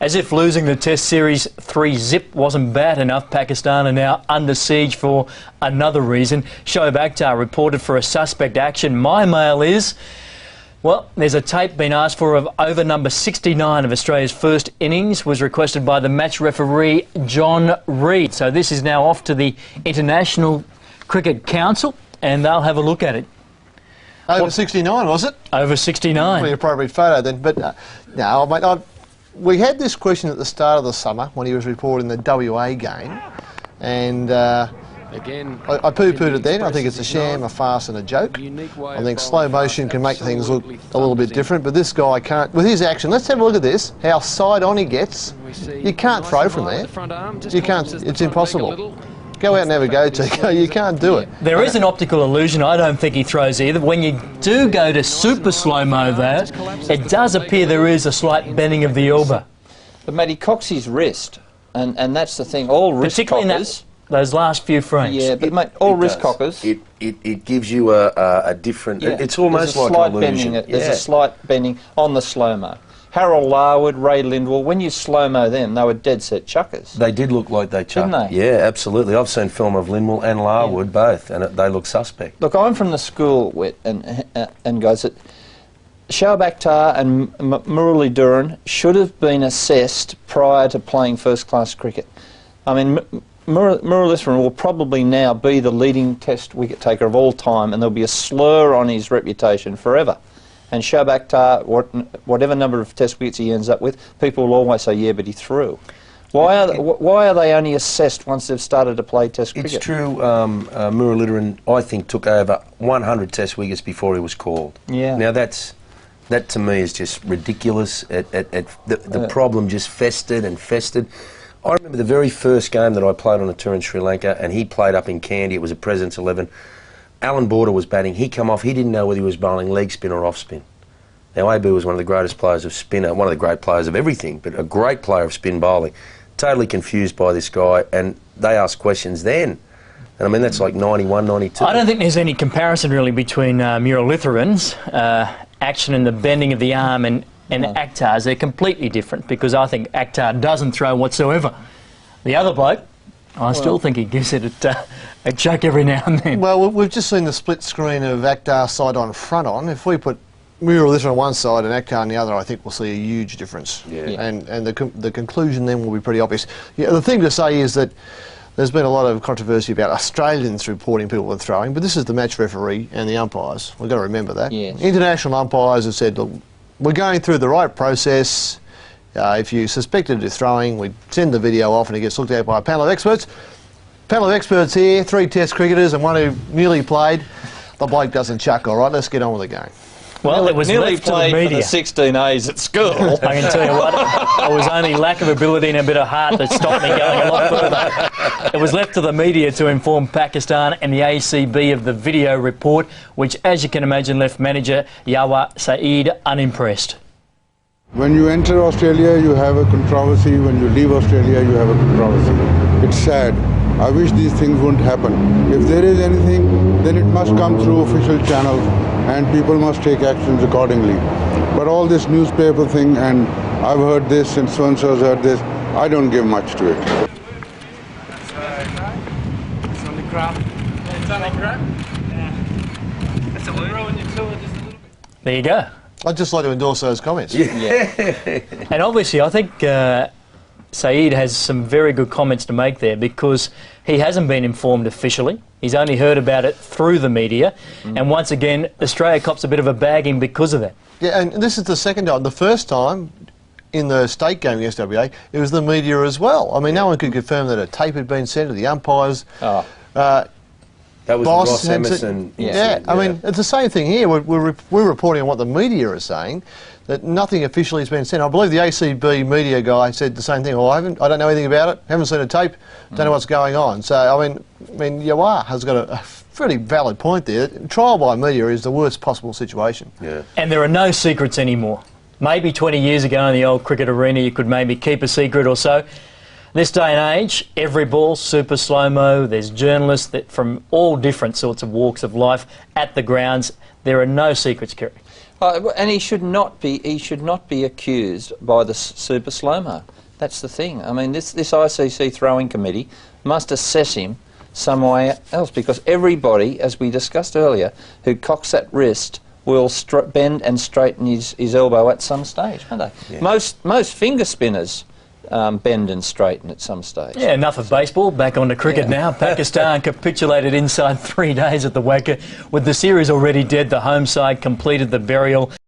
As if losing the Test Series 3-zip wasn't bad enough, Pakistan are now under siege for another reason. Shoaib Akhtar reported for a suspect action. My mail is, well, there's a tape been asked for of over number 69 of Australia's first innings, was requested by the match referee John Reid. So this is now off to the International Cricket Council and they'll have a look at it. Over 69, was it? Over 69. Pretty appropriate photo then. But no, mate, we had this question at the start of the summer when he was reporting the WA game, and again, I poo-pooed it then. I think it's a sham, a farce and a joke. I think slow motion can make things look a little bit different, but this guy can't, with his action, let's have a look at this, how side on he gets. You can't throw from there. You can't, it's impossible. Go out and have a go, Tico. You can't do it. There is an optical illusion. I don't think he throws either. When you do go to super slow-mo, though, it does appear there is a slight bending of the elbow. But, mate, he cocks his wrist, and that's the thing. All wrist cockers... those last few frames. Yeah, but, mate, all wrist cockers... It gives you a different... Yeah. It's almost like an illusion. There's a slight bending on the slow-mo. Harold Larwood, Ray Lindwall, when you slow-mo them, they were dead-set chuckers. They did look like they chucked. Didn't they? Yeah, absolutely. I've seen film of Lindwall and Larwood both, and they look suspect. Look, I'm from the school, and guys, that Shoaib Akhtar and Murali should have been assessed prior to playing first-class cricket. I mean, Murali will probably now be the leading Test wicket taker of all time, and there'll be a slur on his reputation forever. And Shoaib Akhtar, whatever number of Test wickets he ends up with, people will always say, yeah, but he threw. Why are they only assessed once they've started to play Test cricket? It's true, Murali, I think, took over 100 Test wickets before he was called. Yeah. Now, that to me is just ridiculous. The problem just festered and festered. I remember the very first game that I played on a tour in Sri Lanka, and he played up in Kandy. It was a President's 11. Alan Border was batting. He come off. He didn't know whether he was bowling leg spin or off spin. Now, AB was one of the greatest players of spinner, one of the great players of everything, but a great player of spin bowling. Totally confused by this guy, and they asked questions then. And I mean, that's like 91, 92. I don't think there's any comparison really between Muralitharan's action and the bending of the arm and Akhtar's. They're completely different, because I think Akhtar doesn't throw whatsoever. The other bloke, I still think he gives it a chuck every now and then. Well, we've just seen the split screen of Akhtar side on, front on. If we put Murali on one side and Akhtar on the other, I think we'll see a huge difference. Yeah. And the conclusion then will be pretty obvious. Yeah, the thing to say is that there's been a lot of controversy about Australians reporting people with throwing, but this is the match referee and the umpires. We've got to remember that. Yes. International umpires have said, look, we're going through the right process. If you suspected of throwing, we send the video off and it gets looked at by a panel of experts. Panel of experts here, 3 Test cricketers and one who nearly played. The bloke doesn't chuck, all right, let's get on with the game. Well, it was left to the media. For the 16As at school. I can tell you what, it was only lack of ability and a bit of heart that stopped me going a lot further. It was left to the media to inform Pakistan and the ACB of the video report, which, as you can imagine, left manager Yawa Saeed unimpressed. When you enter Australia, you have a controversy. When you leave Australia, you have a controversy. It's sad. I wish these things wouldn't happen. If there is anything, then it must come through official channels and people must take actions accordingly. But all this newspaper thing, and I've heard this and so-and-so's heard this, I don't give much to it. It's on the crop. It's on the crop? Yeah. That's a little when you tilt it just a little bit. There you go. I'd just like to endorse those comments. Yeah. And obviously, I think Saeed has some very good comments to make there, because he hasn't been informed officially. He's only heard about it through the media. And once again, Australia cops a bit of a bagging because of that. Yeah, and this is the second time. The first time in the state game against WA, it was the media as well. I mean, no one could confirm that a tape had been sent to the umpires. That was Ross Emerson. Yeah, I mean, it's the same thing here. We're reporting on what the media are saying, that nothing officially has been sent. I believe the ACB media guy said the same thing. Oh, I don't know anything about it, haven't seen a tape, don't know what's going on. So, I mean, Yawar has got a pretty valid point there. Trial by media is the worst possible situation. Yeah. And there are no secrets anymore. Maybe 20 years ago in the old cricket arena you could maybe keep a secret or so. This day and age, every ball, super slow-mo, there's journalists that from all different sorts of walks of life at the grounds. There are no secrets, Kerry. And he should not be. He should not be accused by the super slow-mo. That's the thing. I mean, this ICC throwing committee must assess him somewhere else, because everybody, as we discussed earlier, who cocks that wrist will bend and straighten his elbow at some stage, won't they? Yeah. Most finger spinners bend and straighten at some stage. Yeah, enough of baseball. Back on to cricket now. Pakistan capitulated inside 3 days at the Wacker. With the series already dead, the home side completed the burial